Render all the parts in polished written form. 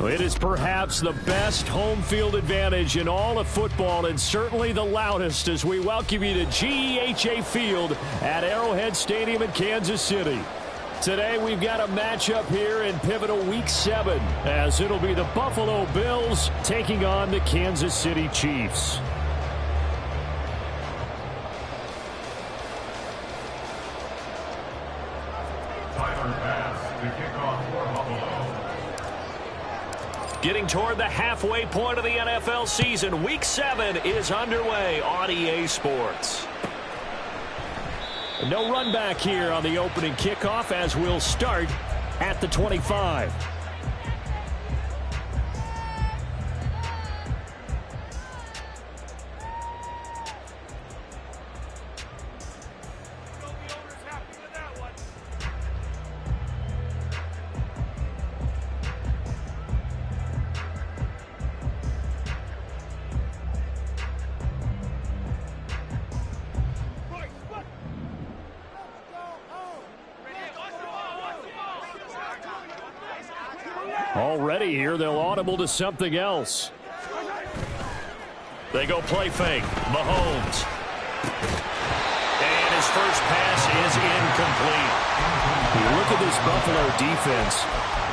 It is perhaps the best home field advantage in all of football, and certainly the loudest, as we welcome you to GEHA Field at Arrowhead Stadium in Kansas City. Today we've got a matchup here in pivotal Week 7, as it'll be the Buffalo Bills taking on the Kansas City Chiefs. Getting toward the halfway point of the NFL season, Week 7 is underway on EA Sports. No run back here on the opening kickoff, as we'll start at the 25. Already here, they'll audible to something else. They go play fake. Mahomes. And his first pass is incomplete. You look at this Buffalo defense.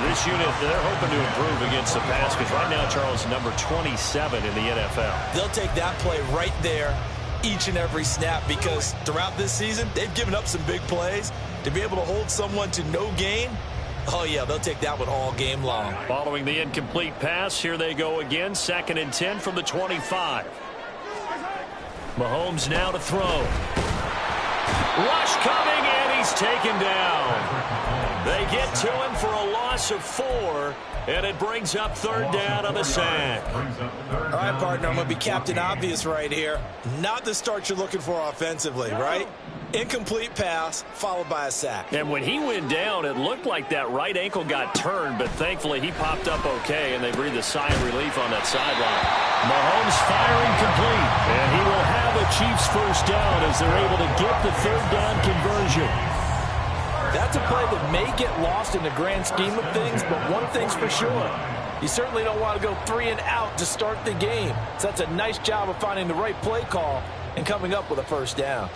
This unit, they're hoping to improve against the pass, because right now, Charles, number 27 in the NFL. They'll take that play right there each and every snap, because throughout this season, they've given up some big plays. To be able to hold someone to no gain, oh, yeah, they'll take that one all game long. Following the incomplete pass, here they go again. 2nd and 10 from the 25. Mahomes now to throw. Rush coming, and he's taken down. They get to him for a loss of 4, and it brings up third down on the sack. All right, partner, I'm going to be Captain Obvious right here. Not the start you're looking for offensively, right? Incomplete pass, followed by a sack. And when he went down, it looked like that right ankle got turned, but thankfully he popped up okay, and they breathed a sigh of relief on that sideline. Mahomes firing complete, and he will have a Chiefs first down as they're able to get the third down conversion. That's a play that may get lost in the grand scheme of things, but one thing's for sure. You certainly don't want to go 3 and out to start the game. So that's a nice job of finding the right play call and coming up with a first down.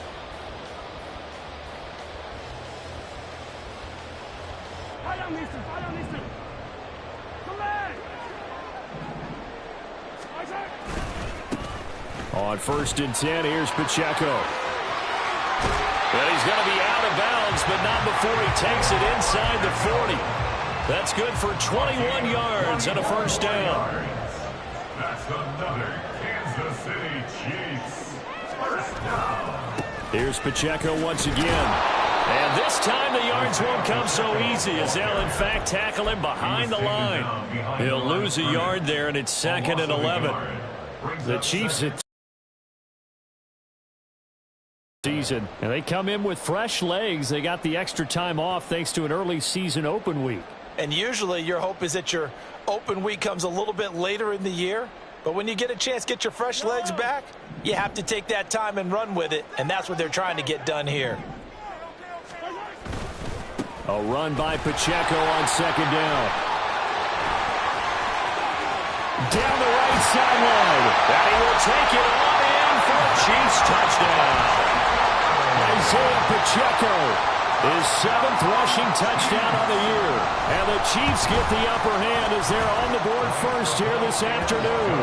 On 1st and 10, here's Pacheco. Well, he's going to be out of bounds, but not before he takes it inside the 40. That's good for 21 yards and a first down. That's another Kansas City Chiefs first down. Here's Pacheco once again. And this time the yards won't come so easy as they'll, in fact, tackle him behind the line. He'll lose a yard there, and it's 2nd and 11. The Chiefs at season, and they come in with fresh legs. They got the extra time off thanks to an early season open week. And usually your hope is that your open week comes a little bit later in the year. But when you get a chance to get your fresh legs back, you have to take that time and run with it. And that's what they're trying to get done here. A run by Pacheco on 2nd down. Down the right sideline. And he will take it on in for a Chiefs touchdown. Isaiah Pacheco, his 7th rushing touchdown on the year. And the Chiefs get the upper hand as they're on the board first here this afternoon.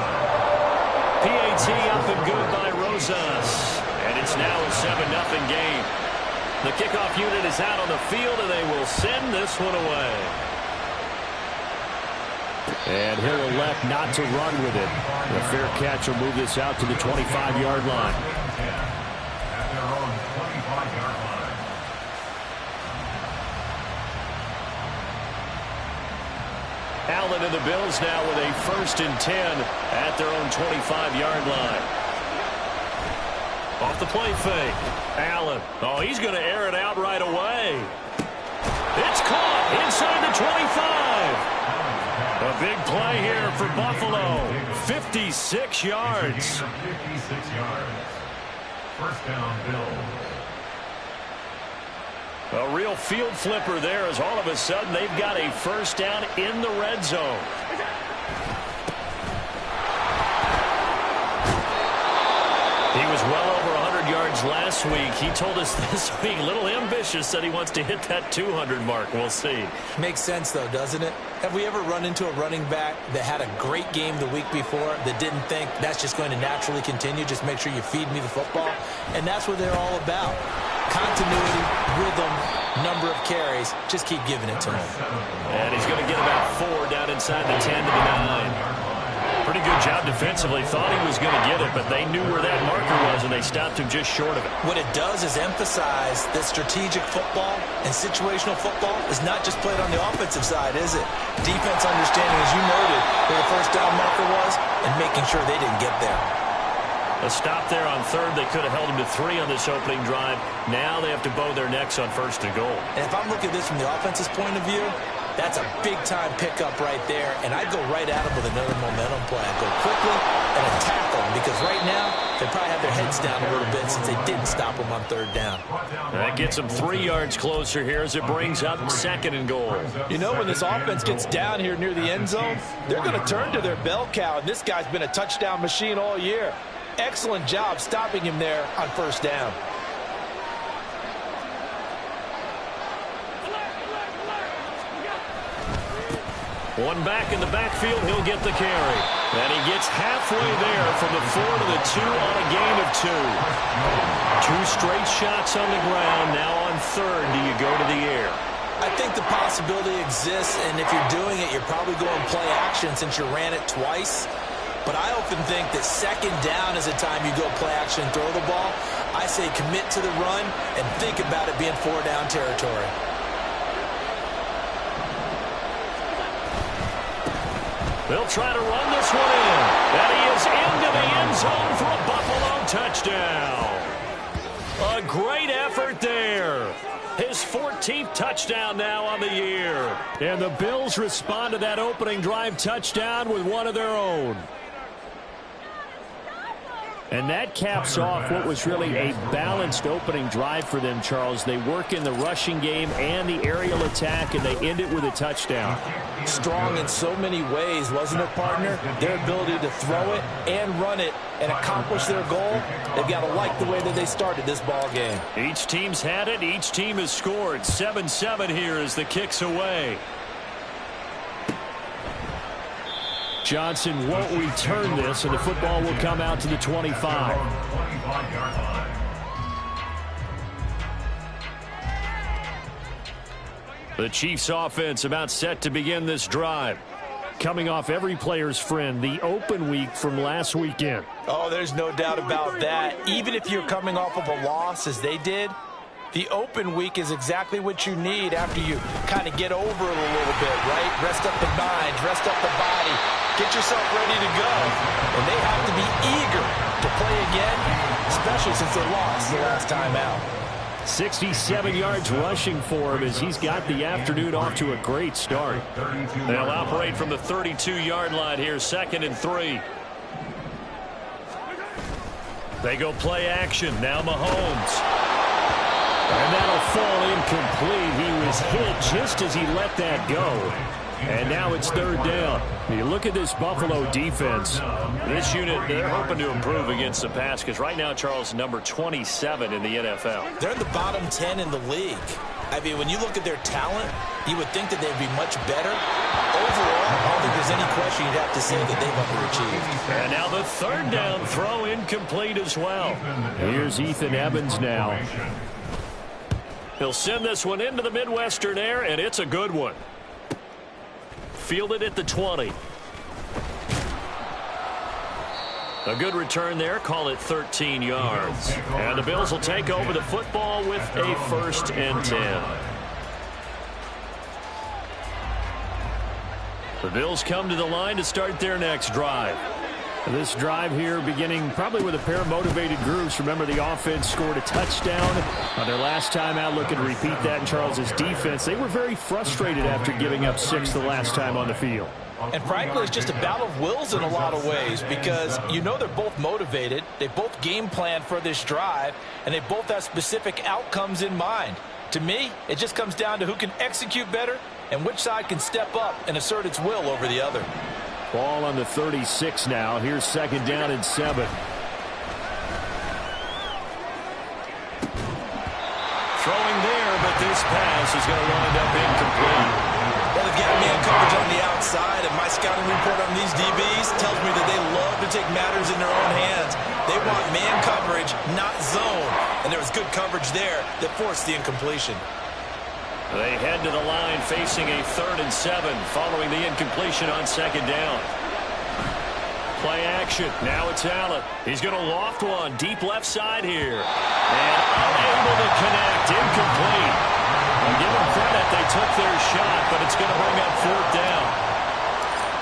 PAT up and good by Rosas. And it's now a 7-0 game. The kickoff unit is out on the field, and they will send this one away. And he'll elect not to run with it. The fair catch will move this out to the 25-yard line. At their own 25-yard line. Allen and the Bills now with a 1st and 10 at their own 25-yard line. Off the play fake. Allen. Oh, he's going to air it out right away. It's caught inside the 25. A big play here for Buffalo. 56 yards. 56 yards. First down, Bills. A real field flipper there as all of a sudden they've got a first down in the red zone. He was well over 100 yards last week. He told us this week, a little ambitious, that he wants to hit that 200 mark. We'll see. Makes sense, though, doesn't it? Have we ever run into a running back that had a great game the week before that didn't think that's just going to naturally continue? Just make sure you feed me the football. And that's what they're all about. Continuity, rhythm, number of carries. Just keep giving it to him. And he's going to get about 4 down inside the 10 to the 9. Pretty good job defensively. Thought he was going to get it, but they knew where that marker was, and they stopped him just short of it. What it does is emphasize that strategic football and situational football is not just played on the offensive side, is it? Defense understanding, as you noted, where the first down marker was and making sure they didn't get there. A stop there on 3rd. They could have held him to 3 on this opening drive. Now they have to bow their necks on 1st and goal. And if I'm looking at this from the offense's point of view, that's a big-time pickup right there, and I'd go right at him with another momentum play. I'd go quickly and attack them, because right now they probably have their heads down a little bit since they didn't stop them on 3rd down. That gets them 3 yards closer here as it brings up 2nd and goal. You know, when this offense gets down here near the end zone, they're going to turn to their bell cow, and this guy's been a touchdown machine all year. Excellent job stopping him there on 1st down. One back in the backfield, he'll get the carry. And he gets halfway there from the 4 to the 2 on a gain of 2. 2 straight shots on the ground. Now on 3rd, do you go to the air? I think the possibility exists, and if you're doing it, you're probably going play action since you ran it twice. But I often think that 2nd down is a time you go play action and throw the ball. I say commit to the run and think about it being 4 down territory. They'll try to run this one in. And he is into the end zone for a Buffalo touchdown. A great effort there. His 14th touchdown now on the year. And the Bills respond to that opening drive touchdown with one of their own. And that caps off what was really a balanced opening drive for them, Charles. They work in the rushing game and the aerial attack, and they end it with a touchdown. Strong in so many ways, wasn't it, partner? Their ability to throw it and run it and accomplish their goal, they've got to like the way that they started this ball game. Each team's had it. Each team has scored. 7-7 here as the kick's away. Johnson won't return this, and the football will come out to the 25. The Chiefs offense about set to begin this drive. Coming off every player's friend, the open week from last weekend. Oh, there's no doubt about that. Even if you're coming off of a loss as they did, the open week is exactly what you need after you kind of get over it a little bit, right? Rest up the mind, rest up the body, get yourself ready to go. And they have to be eager to play again, especially since they lost the last time out. 67 yards rushing for him as he's got the afternoon off to a great start. They'll operate from the 32-yard line here, 2nd and 3. They go play action. Now Mahomes. And that'll fall incomplete. He was hit just as he let that go. And now it's 3rd down. You look at this Buffalo defense. This unit, they're hoping to improve against the pass because right now, Charles, number 27 in the NFL. They're in the bottom 10 in the league. I mean, when you look at their talent, you would think that they'd be much better. Overall, I don't think there's any question you'd have to say that they've underachieved. And now the 3rd down throw incomplete as well. Here's Ethan Evans now. He'll send this one into the Midwestern air, and it's a good one. Fielded at the 20. A good return there. Call it 13 yards. And the Bills will take over the football with a 1st and 10. The Bills come to the line to start their next drive. This drive here beginning probably with a pair of motivated groups. Remember, the offense scored a touchdown on their last time out. Looking to repeat that in Charles's defense. They were very frustrated after giving up 6 the last time on the field. And frankly, it's just a battle of wills in a lot of ways because you know they're both motivated. They both game plan for this drive, and they both have specific outcomes in mind. To me, it just comes down to who can execute better and which side can step up and assert its will over the other. Ball on the 36 now. Here's 2nd down and 7. Throwing there, but this pass is going to wind up incomplete. Well, they've got man coverage on the outside, and my scouting report on these DBs tells me that they love to take matters in their own hands. They want man coverage, not zone. And there was good coverage there that forced the incompletion. They head to the line facing a 3rd and 7 following the incompletion on 2nd down. Play action. Now it's Allen. He's going to loft one deep left side here. And unable to connect. Incomplete. I'll give them credit. They took their shot, but it's going to bring up 4th down.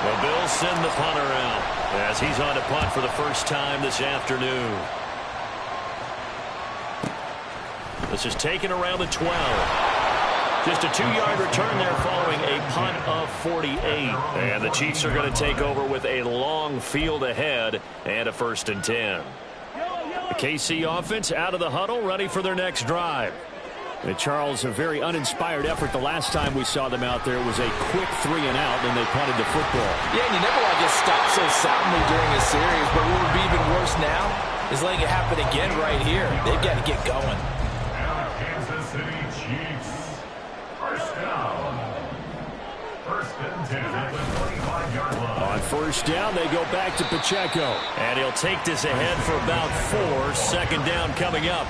The Bills send the punter out as he's on to punt for the first time this afternoon. This is taken around the 12. Just a 2-yard return there following a punt of 48. And the Chiefs are going to take over with a long field ahead and a 1st and 10. The KC offense out of the huddle, ready for their next drive. And Charles, a very uninspired effort. The last time we saw them out there was a quick 3 and out, and they punted the football. Yeah, and you never want to get stopped so soundly during a series, but what would be even worse now is letting it happen again right here. They've got to get going. Kansas City Chiefs. 1st down. 1st and 10 at the 25-yard line. On 1st down, they go back to Pacheco. And he'll take this ahead for about 4. 2nd down coming up.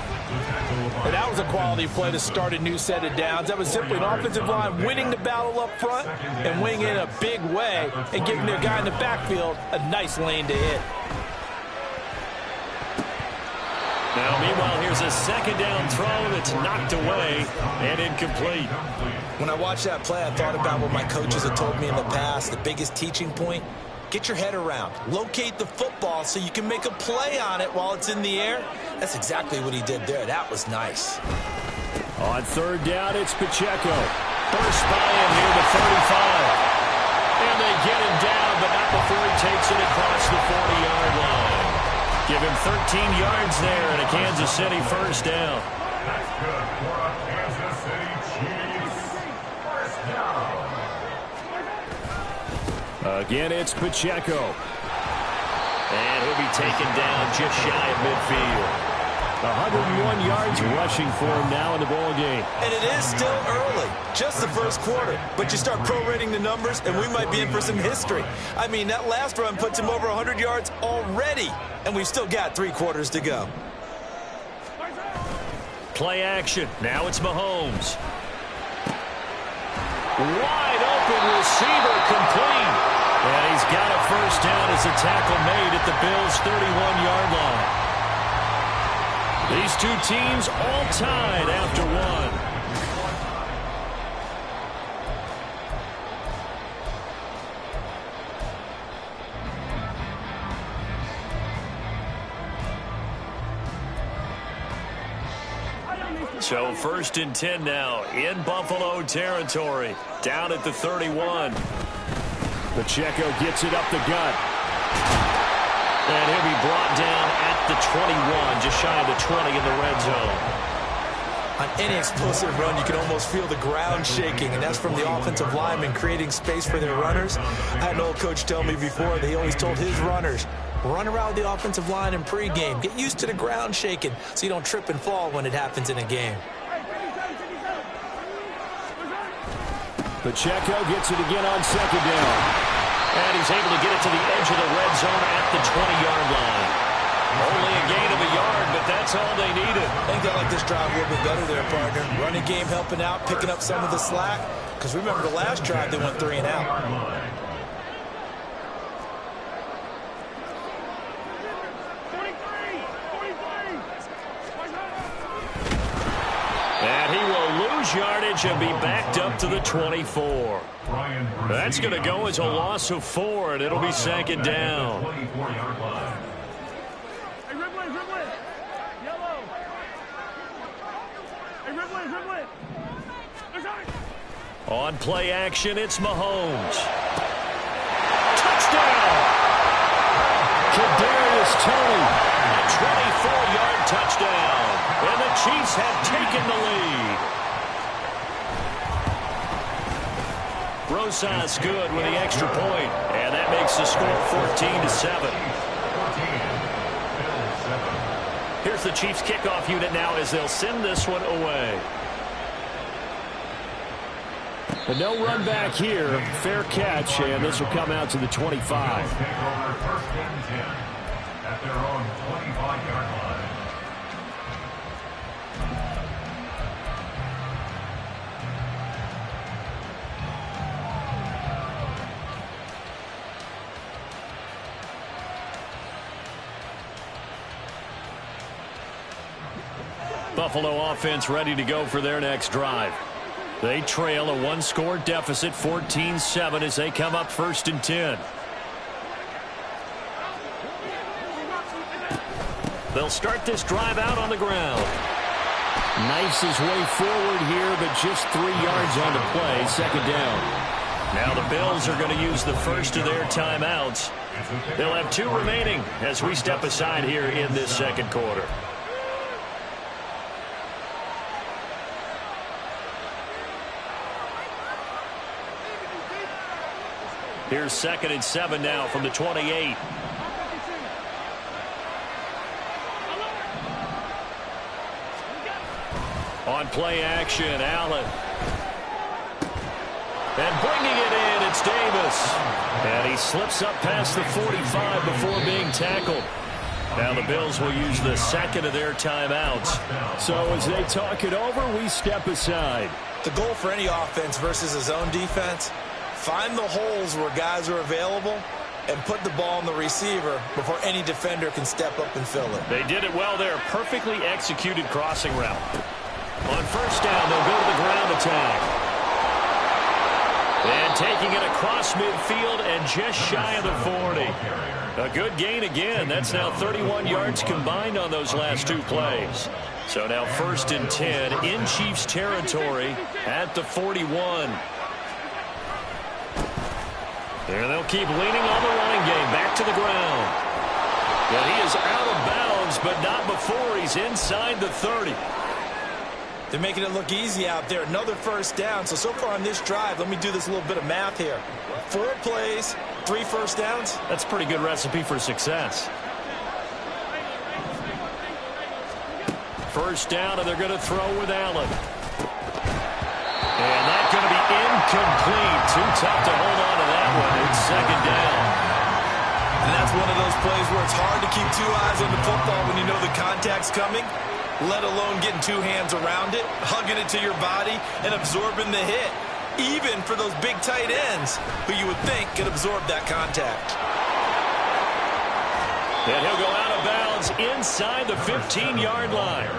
And that was a quality play to start a new set of downs. That was simply an offensive line winning the battle up front and winning in a big way and giving their guy in the backfield a nice lane to hit. Now, meanwhile, here's a 2nd down throw that's knocked away and incomplete. When I watched that play, I thought about what my coaches had told me in the past. The biggest teaching point get your head around, locate the football so you can make a play on it while it's in the air. That's exactly what he did there. That was nice. On third down, it's Pacheco. First by him near the 35. And they get him down, but not before he takes it across the 40-yard line. Give him 13 yards there and a Kansas City first down. That's good for a Kansas City Chiefs first down. Again, it's Pacheco. And he'll be taken down just shy of midfield. 101 yards rushing for him now in the ball game. And it is still early, just the first quarter. But you start prorating the numbers, and we might be in for some history. I mean, that last run puts him over 100 yards already, and we've still got 3 quarters to go. Play action. Now it's Mahomes. Wide open receiver complete. And he's got a first down as a tackle made at the Bills' 31-yard line. These two teams all tied after one. So first and 10 now in Buffalo territory. Down at the 31. Pacheco gets it up the gut. And he'll be brought down at the 21, just shy of the 20 in the red zone. On any explosive run, you can almost feel the ground shaking, and that's from the offensive linemen creating space for their runners. I had an old coach tell me before that he always told his runners, run around the offensive line in pregame. Get used to the ground shaking so you don't trip and fall when it happens in a game. Pacheco gets it again on second down. And he's able to get it to the edge of the red zone at the 20-yard line. Only a gain of a yard, but that's all they needed. I think they like this drive a little bit better there, partner. Running game helping out, picking up some of the slack. Because remember the last drive, they went 3 and out. And he will lose yardage and be backed up to the 24. That's going to go as a loss of 4, and it'll be second down. On play action, it's Mahomes. Touchdown! Kadarius Toney, a 24-yard touchdown, and the Chiefs have taken the lead. Rosas good with the extra point, and that makes the score 14-7. Here's the Chiefs kickoff unit now as they'll send this one away. But no run back here. Fair catch, and this will come out to the 25. Take over first and 10 at their own 25-yard line. Buffalo offense ready to go for their next drive. They trail a one-score deficit, 14-7, as they come up first and 10. They'll start this drive out on the ground. Knifes his way forward here, but just 3 yards on the play, second down. Now the Bills are going to use the first of their timeouts. They'll have 2 remaining as we step aside here in this second quarter. Here's second and 7 now from the 28. On play action, Allen. And bringing it in, it's Davis. And he slips up past the 45 before being tackled. Now the Bills will use the second of their timeouts. So as they talk it over, we step aside. The goal for any offense versus a zone defense, find the holes where guys are available and put the ball on the receiver before any defender can step up and fill it. They did it well there. Perfectly executed crossing route. On first down, they'll go to the ground attack. And taking it across midfield and just shy of the 40. A good gain again. That's now 31 yards combined on those last two plays. So now 1st and 10 in Chiefs territory at the 41. And they'll keep leaning on the running game. Back to the ground. And he is out of bounds, but not before he's inside the 30. They're making it look easy out there. Another 1st down. So far on this drive, let me do this little bit of math here. 4 plays, 3 1st downs. That's a pretty good recipe for success. 1st down, and they're going to throw with Allen. And that's going to be incomplete. Too tough to hold on to that one. It's 2nd down. And that's one of those plays where it's hard to keep 2 eyes on the football when you know the contact's coming, let alone getting 2 hands around it, hugging it to your body, and absorbing the hit. Even for those big tight ends who you would think could absorb that contact. And he'll go out of bounds inside the 15-yard line.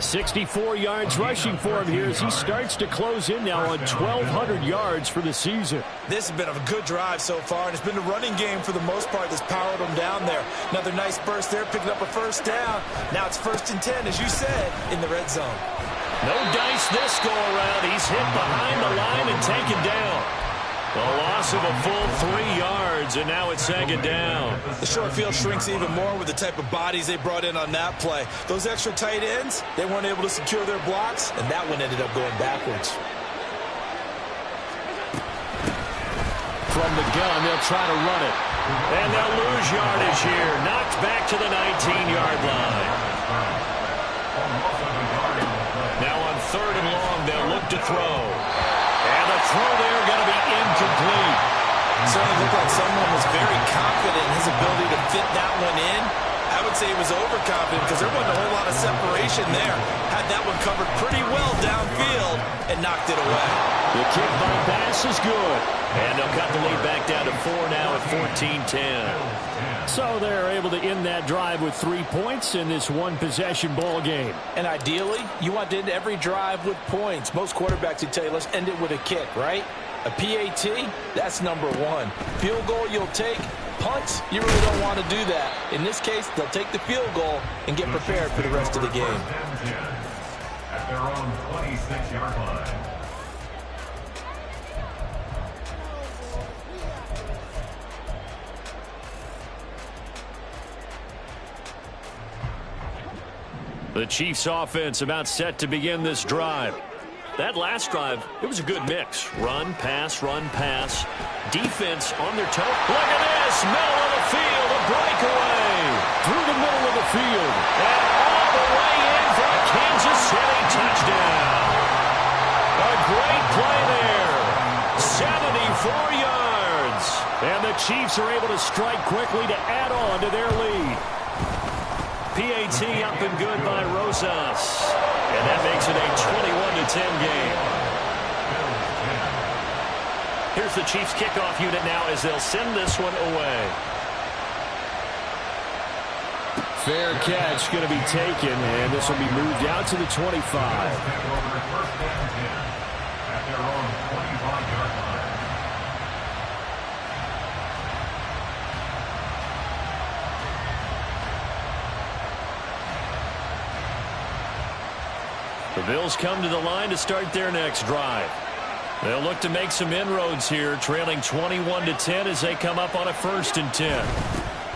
64 yards rushing for him here as he starts to close in now on 1,200 yards for the season. This has been a good drive so far, and it's been the running game for the most part that's powered them down there. Another nice burst there, picking up a 1st down. Now it's 1st and 10, as you said, in the red zone. No dice this go-around. He's hit behind the line and taken down. A loss of a full 3 yards, and now it's 2nd down. The short field shrinks even more with the type of bodies they brought in on that play. Those extra tight ends, they weren't able to secure their blocks, and that one ended up going backwards. From the gun, they'll try to run it. And they'll lose yardage here. Knocked back to the 19-yard line. Now on 3rd and long, they'll look to throw. And the throw there going to be incomplete. It certainly looked like someone was very confident in his ability to fit that one in. I would say he was overconfident because there wasn't a whole lot of separation there. Had that one covered pretty well downfield and knocked it away. The kick by Bass is good. And they'll cut the lead back down to 4 now at 14-10. So they're able to end that drive with 3 points in this one-possession ball game. And ideally, you want to end every drive with points. Most quarterbacks would tell you, let's end it with a kick, right? A PAT, that's number 1. Field goal you'll take. Punts, you really don't want to do that. In this case, they'll take the field goal and get prepared for the rest of the game. At their own 26-yard line. The Chiefs offense about set to begin this drive. That last drive, it was a good mix. Run, pass, defense on their toe. Look at this, middle of the field, a breakaway. Through the middle of the field. And all the way in for a Kansas City touchdown. A great play there. 74 yards. And the Chiefs are able to strike quickly to add on to their lead. PAT up and good by Rosas. And that makes it a 21-10 game. Here's the Chiefs kickoff unit now as they'll send this one away. Fair catch going to be taken, and this will be moved out to the 25. At their own 25-yard line. The Bills come to the line to start their next drive. They'll look to make some inroads here, trailing 21-10 as they come up on a 1st and 10.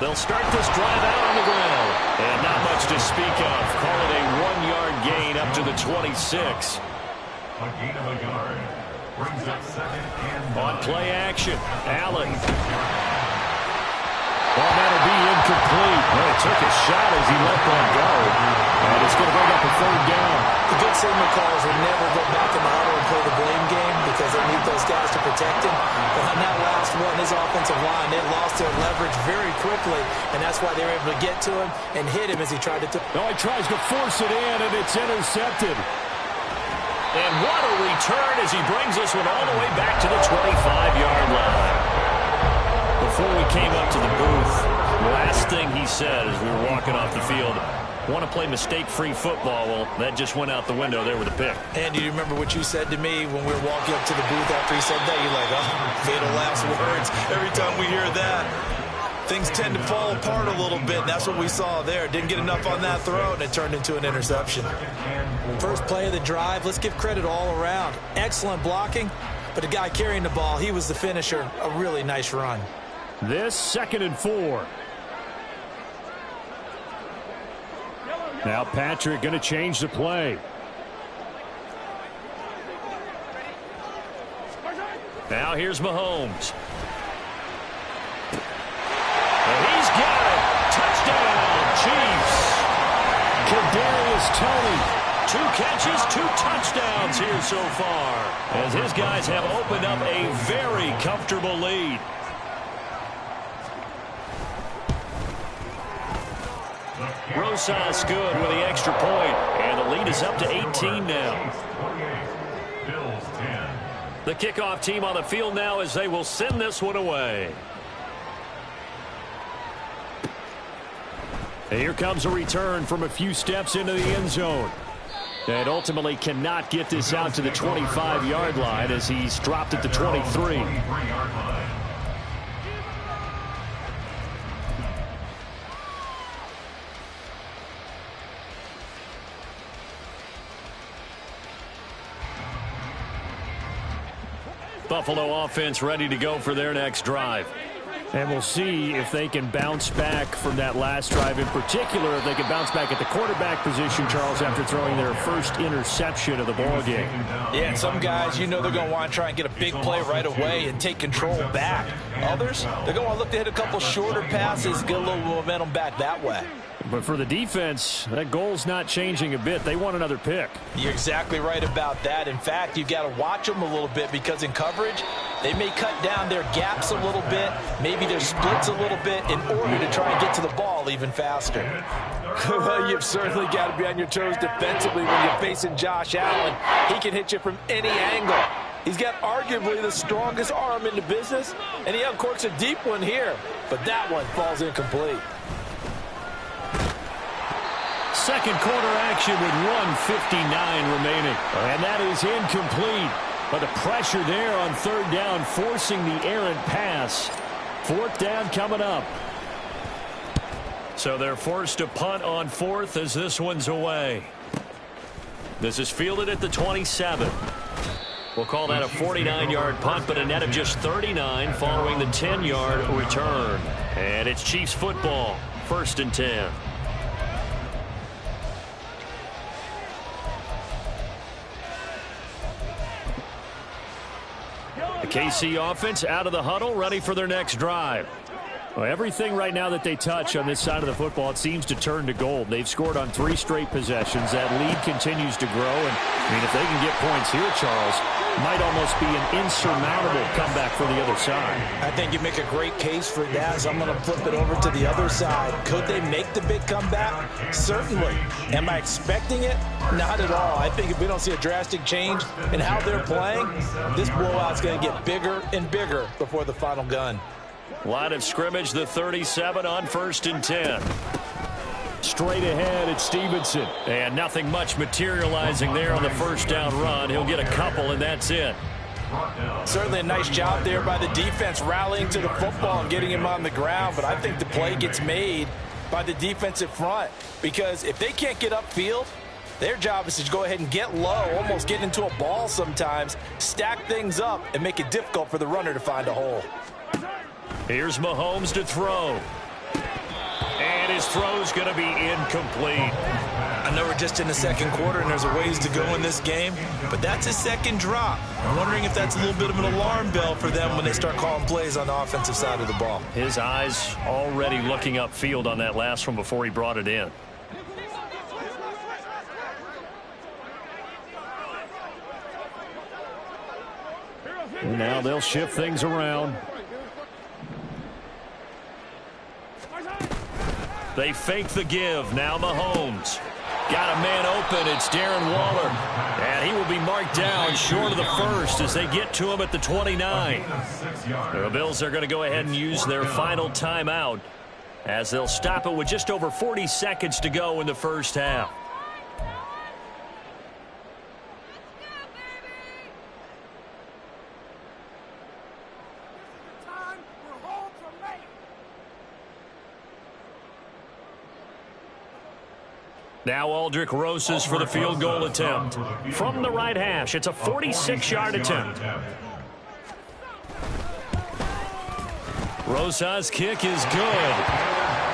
They'll start this drive out on the ground. And not much to speak of. Call it a 1-yard gain up to the 26. A gain of a yard. Brings up 2nd and 9. On play action, Allen. Well, that'll be incomplete. Well, he took a shot as he let that go. And it's going to bring up a 3rd down. The good signal calls will never go back in the huddle and play the blame game because they need those guys to protect him. But on that last one, his offensive line, they lost their leverage very quickly, and that's why they were able to get to him and hit him as he tried to... No, he tries to force it in, and it's intercepted. And what a return as he brings this one all the way back to the 25-yard line. Before we came up to the booth, last thing he said as we were walking off the field, want to play mistake-free football. Well, that just went out the window there with a pick. And you remember what you said to me when we were walking up to the booth after he said that? You're like, oh, fatal last words. Every time we hear that, things tend to fall apart a little bit, and that's what we saw there. Didn't get enough on that throw, and it turned into an interception. First play of the drive, let's give credit all around. Excellent blocking, but the guy carrying the ball, he was the finisher. A really nice run. This 2nd and 4. Now Patrick going to change the play. Now here's Mahomes. And he's got it. Touchdown, Chiefs. Kadarius Toney. 2 catches, 2 touchdowns here so far, as his guys have opened up a very comfortable lead. Rosas good with the extra point, and the lead is up to 18 now. The kickoff team on the field now as they will send this one away. And here comes a return from a few steps into the end zone. And ultimately cannot get this out to the 25-yard line as he's dropped at the 23. Buffalo offense ready to go for their next drive. And we'll see if they can bounce back from that last drive. In particular, if they can bounce back at the quarterback position, Charles, after throwing their first interception of the ball game. Yeah, and some guys, you know they're going to want to try and get a big play right away and take control back. Others, they're going to want to look to hit a couple shorter passes, get a little momentum back that way. But for the defense, that goal's not changing a bit. They want another pick. You're exactly right about that. In fact, you've got to watch them a little bit because in coverage, they may cut down their gaps a little bit, maybe their splits a little bit in order to try and get to the ball even faster. Well, you've certainly got to be on your toes defensively when you're facing Josh Allen. He can hit you from any angle. He's got arguably the strongest arm in the business, and he uncorks a deep one here, but that one falls incomplete. Second quarter action with 1:59 remaining. And that is incomplete. But the pressure there on 3rd down, forcing the errant pass. 4th down coming up. So they're forced to punt on 4th as this one's away. This is fielded at the 27. We'll call that a 49-yard punt, but a net of just 39 following the 10-yard return. And it's Chiefs football, 1st and 10. The KC offense out of the huddle, ready for their next drive. Well, everything right now that they touch on this side of the football, it seems to turn to gold. They've scored on 3 straight possessions. That lead continues to grow. And, I mean, if they can get points here, Charles, might almost be an insurmountable comeback for the other side. I think you make a great case for that, so I'm going to flip it over to the other side. Could they make the big comeback? Certainly. Am I expecting it? Not at all. I think if we don't see a drastic change in how they're playing, this blowout's going to get bigger and bigger before the final gun. Line of scrimmage, the 37 on 1st and 10. Straight ahead, it's Stevenson. And nothing much materializing there on the 1st down run. He'll get a couple, and that's it. Certainly a nice job there by the defense rallying to the football and getting him on the ground. But I think the play gets made by the defensive front. Because if they can't get upfield, their job is to go ahead and get low, almost get into a ball sometimes, stack things up, and make it difficult for the runner to find a hole. Here's Mahomes to throw. And his throw's going to be incomplete. I know we're just in the 2nd quarter and there's a ways to go in this game, but that's his 2nd drop. I'm wondering if that's a little bit of an alarm bell for them when they start calling plays on the offensive side of the ball. His eyes already looking upfield on that last one before he brought it in. Now they'll shift things around. They fake the give. Now Mahomes. Got a man open. It's Darren Waller. And he will be marked down short of the 1st as they get to him at the 29. The Bills are going to go ahead and use their final timeout as they'll stop it with just over 40 seconds to go in the first half. Now Aldrick Rosas for the field goal attempt. From the right hash, it's a 46-yard attempt. Rosas' kick is good.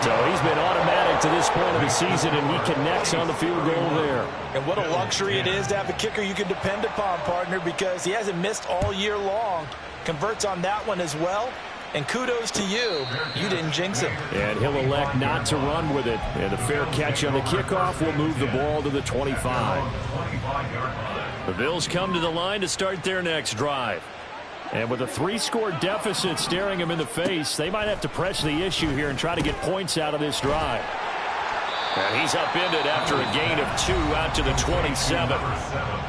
So he's been automatic to this point of the season, and he connects on the field goal there. And what a luxury it is to have a kicker you can depend upon, partner, because he hasn't missed all year long. Converts on that one as well. And kudos to you. You didn't jinx him. And he'll elect not to run with it. And the fair catch on the kickoff will move the ball to the 25. The Bills come to the line to start their next drive. And with a 3-score deficit staring them in the face, they might have to press the issue here and try to get points out of this drive. And he's upended after a gain of 2 out to the 27.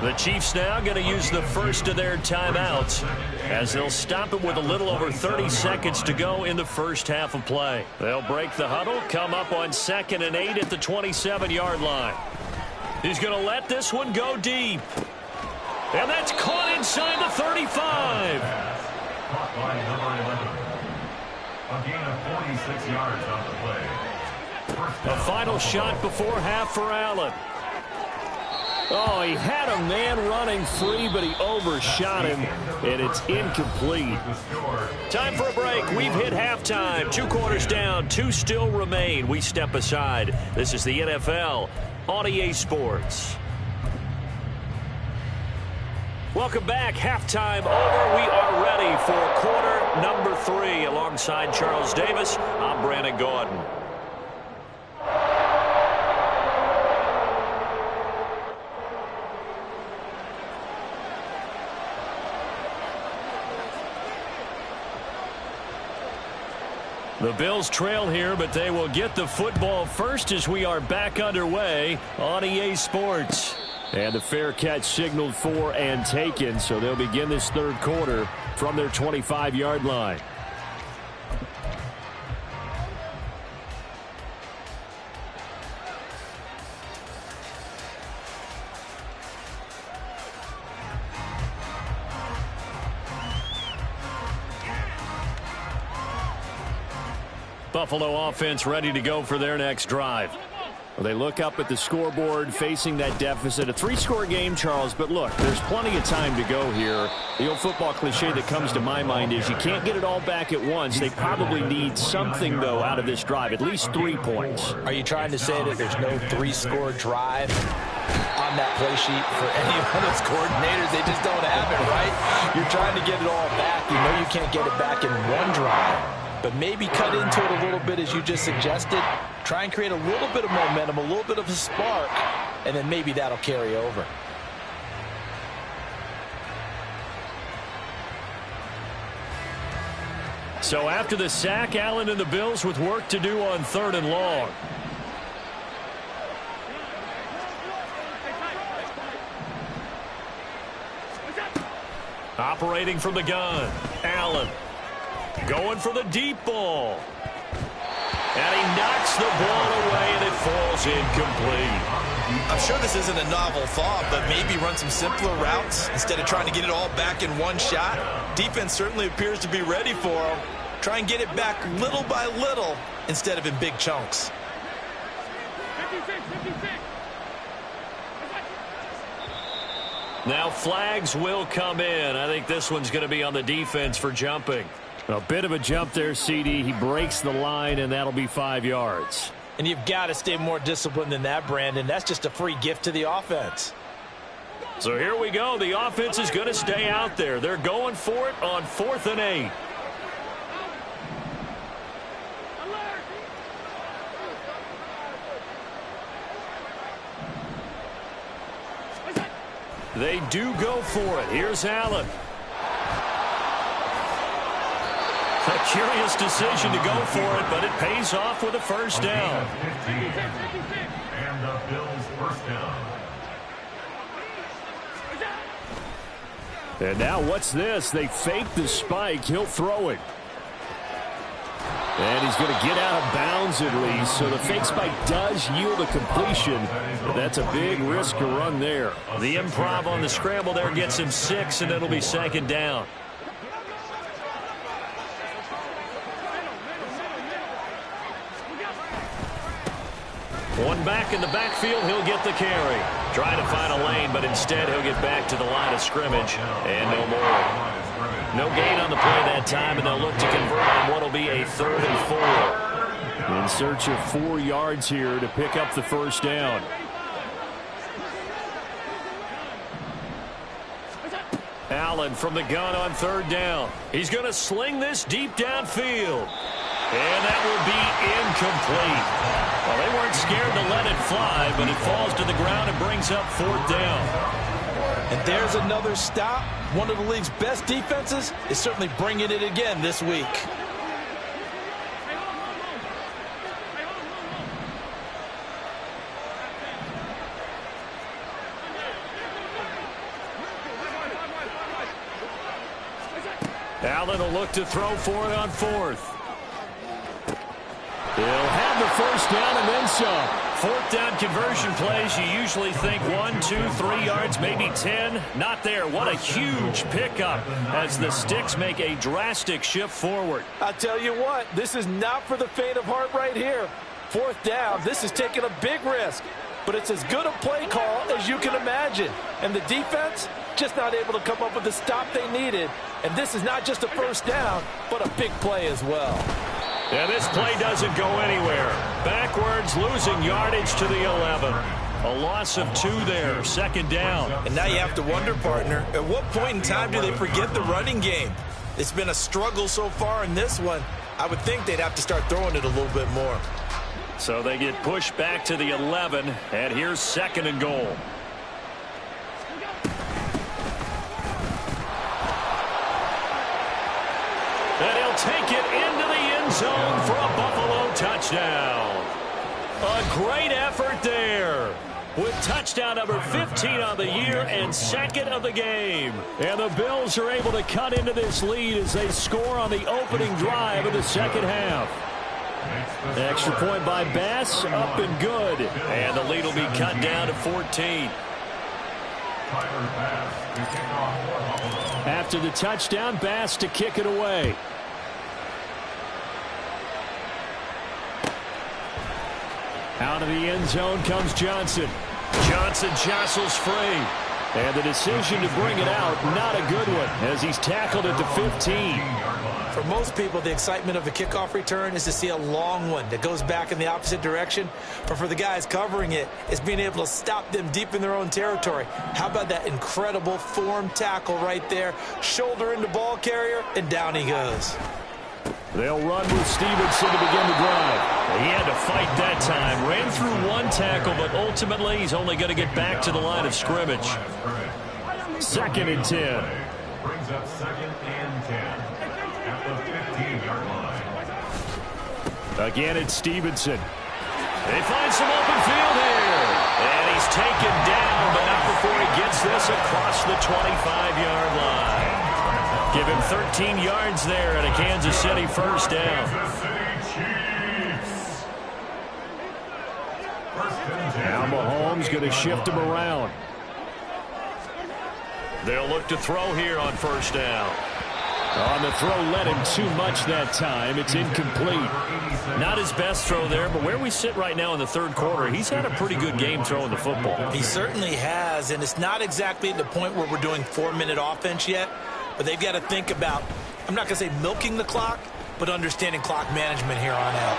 The Chiefs now going to use the first of their timeouts as they'll stop it with a little over 30 seconds to go in the first half of play. They'll break the huddle, come up on 2nd and 8 at the 27-yard line. He's going to let this one go deep. And that's caught inside the 35. Caught by number 11. A gain of 46 yards on the play. A final shot before half for Allen. Oh, he had a man running free, but he overshot him, and it's incomplete. Time for a break. We've hit halftime. 2 quarters down, 2 still remain. We step aside. This is the NFL on EA Sports. Welcome back. Halftime over. We are ready for quarter number 3. Alongside Charles Davis, I'm Brandon Gordon. The Bills trail here, but they will get the football first as we are back underway on EA Sports. And the fair catch signaled for and taken, so they'll begin this third quarter from their 25-yard line. Buffalo offense ready to go for their next drive. Well, they look up at the scoreboard facing that deficit. A 3-score game, Charles, but look, there's plenty of time to go here. The old football cliche that comes to my mind is you can't get it all back at once. They probably need something, though, out of this drive, at least 3 points. Are you trying to say that there's no 3-score drive on that play sheet for any of those coordinators? They just don't have it, right? You're trying to get it all back. You know you can't get it back in one drive. But maybe cut into it a little bit as you just suggested. Try and create a little bit of momentum, a little bit of a spark, and then maybe that'll carry over. So after the sack, Allen and the Bills with work to do on 3rd and long. Operating from the gun, Allen. Going for the deep ball. And he knocks the ball away, and it falls incomplete. I'm sure this isn't a novel thought, but maybe run some simpler routes instead of trying to get it all back in one shot. Defense certainly appears to be ready for him. Try and get it back little by little instead of in big chunks. Now flags will come in. I think this one's going to be on the defense for jumping. A bit of a jump there, CD. He breaks the line, and that'll be 5 yards. And you've got to stay more disciplined than that, Brandon. That's just a free gift to the offense. So here we go. The offense is going to stay out there. They're going for it on 4th and 8. They do go for it. Here's Allen. A curious decision to go for it, but it pays off with a first down. And the Bills first down. And now what's this? They fake the spike. He'll throw it. And he's going to get out of bounds at least. So the fake spike does yield a completion. But that's a big risk to run there. The improv on the scramble there gets him 6, and it'll be 2nd down. One back in the backfield, he'll get the carry. Trying to find a lane, but instead he'll get back to the line of scrimmage. And no more. No gain on the play that time, and they'll look to convert on what will be a 3rd and 4. In search of 4 yards here to pick up the 1st down. Allen from the gun on 3rd down. He's going to sling this deep downfield. And that will be incomplete. Well, they weren't scared to let it fly, but it falls to the ground and brings up 4th down. And there's another stop. One of the league's best defenses is certainly bringing it again this week. Allen will look to throw for it on 4th. He'll have the 1st down and then some. 4th down conversion plays, you usually think 1, 2, 3 yards, maybe 10. Not there. What a huge pickup as the Sticks make a drastic shift forward. I tell you what, this is not for the faint of heart right here. 4th down, this is taking a big risk. But it's as good a play call as you can imagine. And the defense just not able to come up with the stop they needed. And this is not just a 1st down, but a big play as well. And this play doesn't go anywhere. Backwards, losing yardage to the 11. A loss of 2 there, 2nd down. And now you have to wonder, partner, at what point in time do they forget the running game? It's been a struggle so far in this one. I would think they'd have to start throwing it a little bit more. So they get pushed back to the 11, and here's 2nd and goal. And he'll take it into the end zone for a Buffalo touchdown. A great effort there, with touchdown number 15 on the year and 2nd of the game. And the Bills are able to cut into this lead as they score on the opening drive of the 2nd half. Extra point by Bass, up and good. And the lead will be cut down to 14. After the touchdown, Bass to kick it away. Out of the end zone comes Johnson. Johnson jostles free. And the decision to bring it out, not a good one, as he's tackled at the 15. For most people, the excitement of a kickoff return is to see a long one that goes back in the opposite direction. But for the guys covering it, it's being able to stop them deep in their own territory. How about that incredible form tackle right there? Shoulder into ball carrier, and down he goes. They'll run with Stevenson to begin the drive. He had to fight that time. Ran through one tackle, but ultimately he's only going to get back to the line of scrimmage. 2nd and 10. Brings up 2nd and 10 at the 15-yard line. Again, it's Stevenson. They find some open field here. And he's taken down, but not before he gets this across the 25-yard line. Give him 13 yards there at a Kansas City 1st down. Kansas City Chiefs. Now Mahomes going to shift him around. They'll look to throw here on 1st down. On the throw, led him too much that time. It's incomplete. Not his best throw there, but where we sit right now in the 3rd quarter, he's had a pretty good game throwing the football. He certainly has, and it's not exactly at the point where we're doing 4-minute offense yet, but they've got to think about, I'm not going to say milking the clock, but understanding clock management here on out.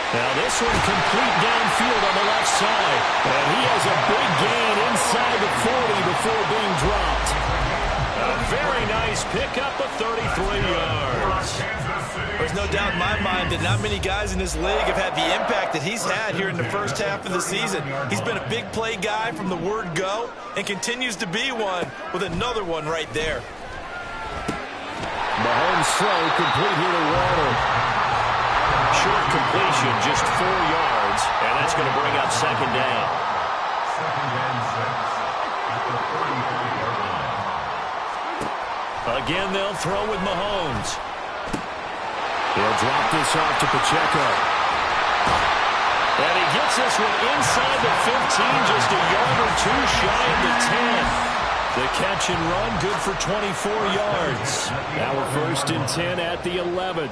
Now this one complete downfield on the left side. And he has a big gain inside the 40 before being dropped. A very nice pickup of 33 yards. There's no doubt in my mind that not many guys in this league have had the impact that he's had here in the 1st half of the season. He's been a big play guy from the word go and continues to be one with another one right there. Mahomes' throw complete here to Waddle. Short completion, just 4 yards, and that's going to bring up 2nd down. 2nd and 6 at the 33-yard line. Again, they'll throw with Mahomes. He'll drop this off to Pacheco. And he gets this one inside the 15, just a yard or two shy of the 10. The catch and run, good for 24 yards. Now we're 1st and 10 at the 11.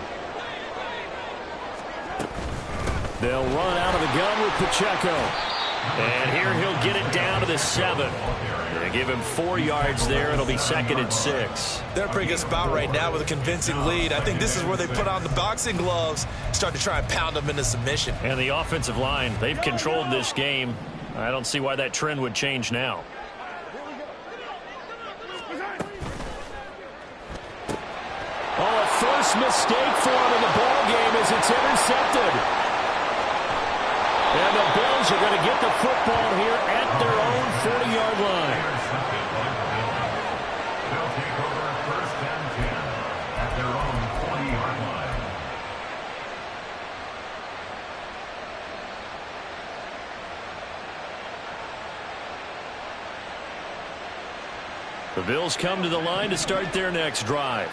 They'll run out of the gun with Pacheco. And here he'll get it down to the 7. They give him 4 yards there. It'll be 2nd and 6. They're in a pretty good spot right now with a convincing lead. I think this is where they put on the boxing gloves, start to try and pound them into submission. And the offensive line, they've controlled this game. I don't see why that trend would change now. Oh, a first mistake for him in the ball game as it's intercepted. And the Bills are going to get the football here at their own 40-yard line. They'll take over 1st and 10 at their own 40-yard line. The Bills come to the line to start their next drive.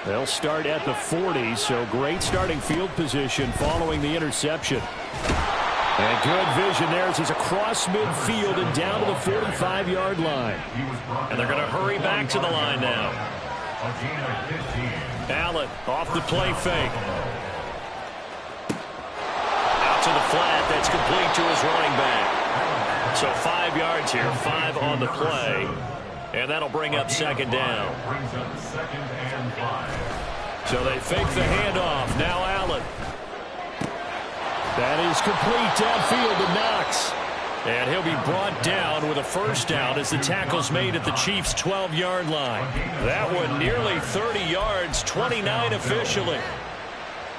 They'll start at the 40, so great starting field position following the interception. And good vision there as he's across midfield and down to the 45-yard line. And they're going to hurry back to the line now. Allen off the play fake. Out to the flat. That's complete to his running back. So 5 yards here, 5 on the play. And that'll bring up 2nd down. So they fake the handoff. Now Allen. That is complete downfield to Knox. And he'll be brought down with a 1st down as the tackle's made at the Chiefs' 12-yard line. That one nearly 30 yards, 29 officially.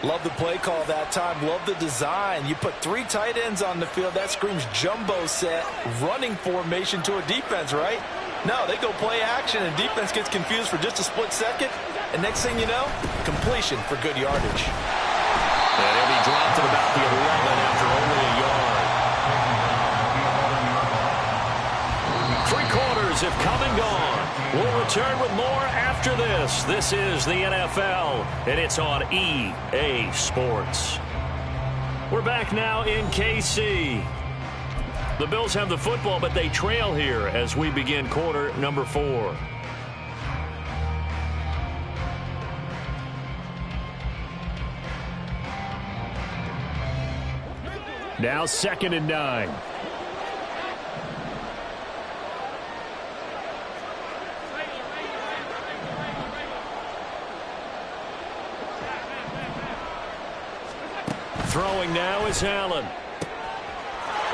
Love the play call that time. Love the design. You put 3 tight ends on the field. That screams jumbo set, running formation to a defense, right? No, they go play action, and defense gets confused for just a split second. And next thing you know, completion for good yardage. And he'll be dropped at about the 11 after only a yard. 3 quarters have come and gone. We'll return with more after this. This is the NFL, and it's on EA Sports. We're back now in KC. The Bills have the football, but they trail here as we begin quarter number 4. Now 2nd and 9. Throwing now is Allen.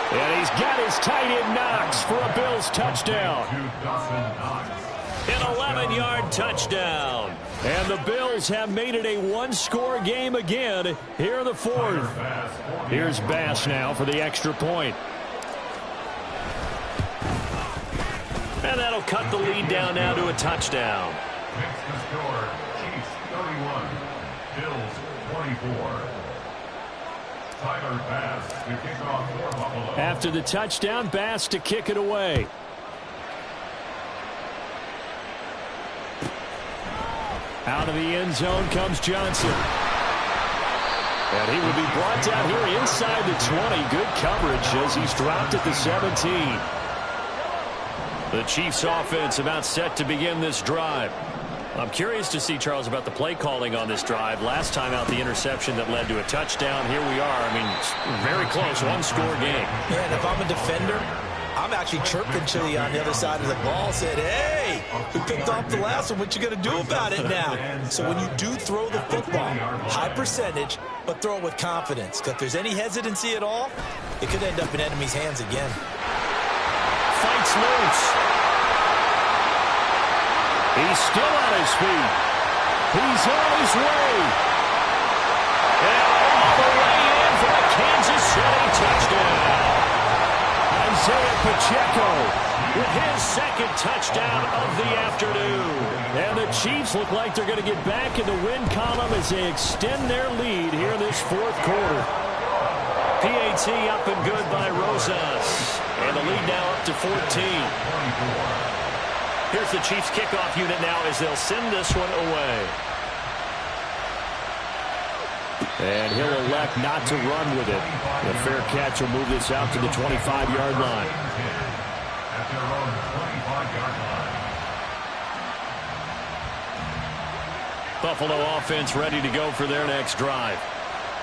And he's got his tight end Knox for a Bills touchdown. An 11-yard touchdown. And the Bills have made it a 1-score game again here in the 4th. Here's Bass now for the extra point. And that'll cut the lead down now to a touchdown. Makes the score Chiefs 31, Bills 24. Tyler Bass to kick off for Buffalo. After the touchdown, Bass to kick it away. Out of the end zone comes Johnson. And he will be brought down here inside the 20. Good coverage as he's dropped at the 17. The Chiefs offense about set to begin this drive. I'm curious to see, Charles, about the play calling on this drive. Last time out, the interception that led to a touchdown. Here we are. I mean, very close, 1-score game. Yeah, and if I'm a defender, I'm actually chirping to you on the other side of the ball, said, hey, we picked off the last one. What you going to do about it now? So when you do throw the football, high percentage, but throw it with confidence. Because if there's any hesitancy at all, it could end up in enemy's hands again. Fights loose. He's still on his feet. He's on his way. And all the way in for a Kansas City touchdown. Isaiah Pacheco with his 2nd touchdown of the afternoon. And the Chiefs look like they're going to get back in the win column as they extend their lead here in this 4th quarter. PAT up and good by Rosas. And the lead now up to 14. Here's the Chiefs kickoff unit now as they'll send this one away. And he'll elect not to run with it. The fair catch will move this out to the 25-yard line. At their own 25-yard line. Buffalo offense ready to go for their next drive.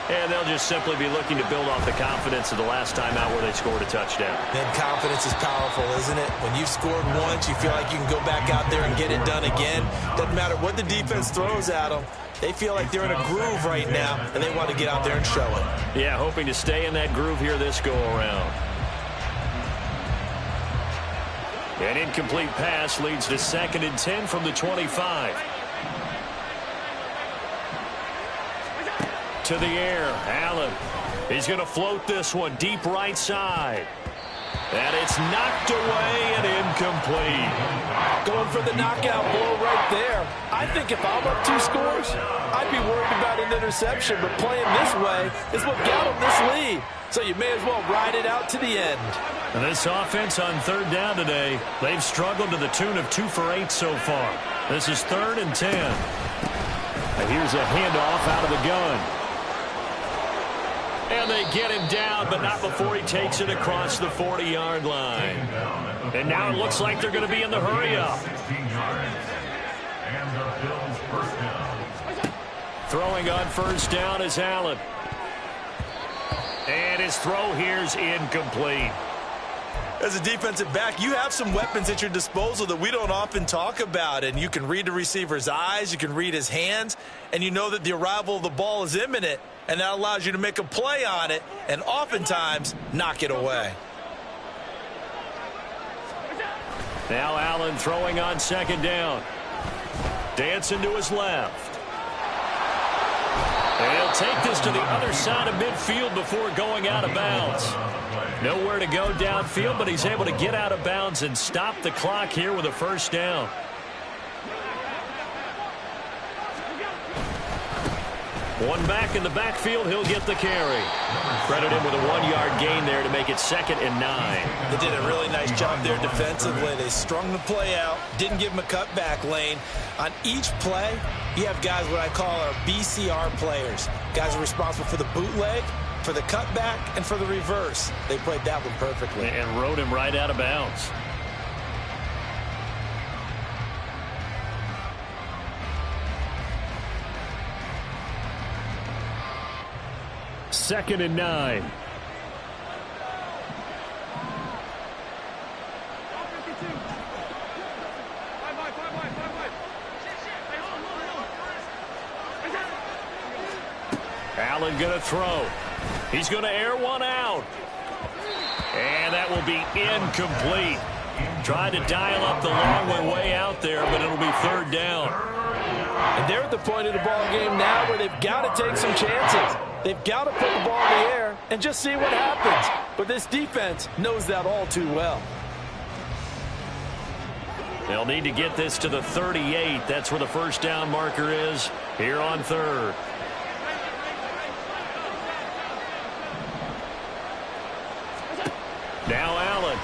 And they'll just simply be looking to build off the confidence of the last time out where they scored a touchdown. And confidence is powerful, isn't it? When you've scored once, you feel like you can go back out there and get it done again. Doesn't matter what the defense throws at them. They feel like they're in a groove right now, and they want to get out there and show it. Yeah, hoping to stay in that groove here this go-around. An incomplete pass leads to 2nd and 10 from the 25. To the air, Allen. He's going to float this one deep right side. And it's knocked away and incomplete. Going for the knockout blow right there. I think if I'm up 2 scores, I'd be worried about an interception, but playing this way is what got them this lead. So you may as well ride it out to the end. And this offense on 3rd down today, they've struggled to the tune of 2 for 8 so far. This is 3rd and 10. And here's a handoff out of the gun. And they get him down, but not before he takes it across the 40-yard line. And now it looks like they're going to be in the hurry-up. 16 yards. And the Bills first down. Throwing on 1st down is Allen. And his throw here's incomplete. As a defensive back, you have some weapons at your disposal that we don't often talk about. And you can read the receiver's eyes, you can read his hands, and you know that the arrival of the ball is imminent. And that allows you to make a play on it and oftentimes knock it away. Now Allen throwing on 2nd down. Dancing to his left. And he'll take this to the other side of midfield before going out of bounds. Nowhere to go downfield, but he's able to get out of bounds and stop the clock here with a 1st down. One back in the backfield, he'll get the carry. Credit him with a 1-yard gain there to make it 2nd and 9. They did a really nice job there defensively. They strung the play out, didn't give him a cutback lane. On each play, you have guys what I call our BCR players. Guys are responsible for the bootleg, for the cutback, and for the reverse. They played that one perfectly. And rode him right out of bounds. Second and 9. Allen going to throw. He's going to air one out. And that will be incomplete. Tried to dial up the long way out there, but it'll be 3rd down. And they're at the point of the ball game now where they've got to take some chances. They've got to put the ball in the air and just see what happens. But this defense knows that all too well. They'll need to get this to the 38. That's where the 1st down marker is here on 3rd. Now Allen.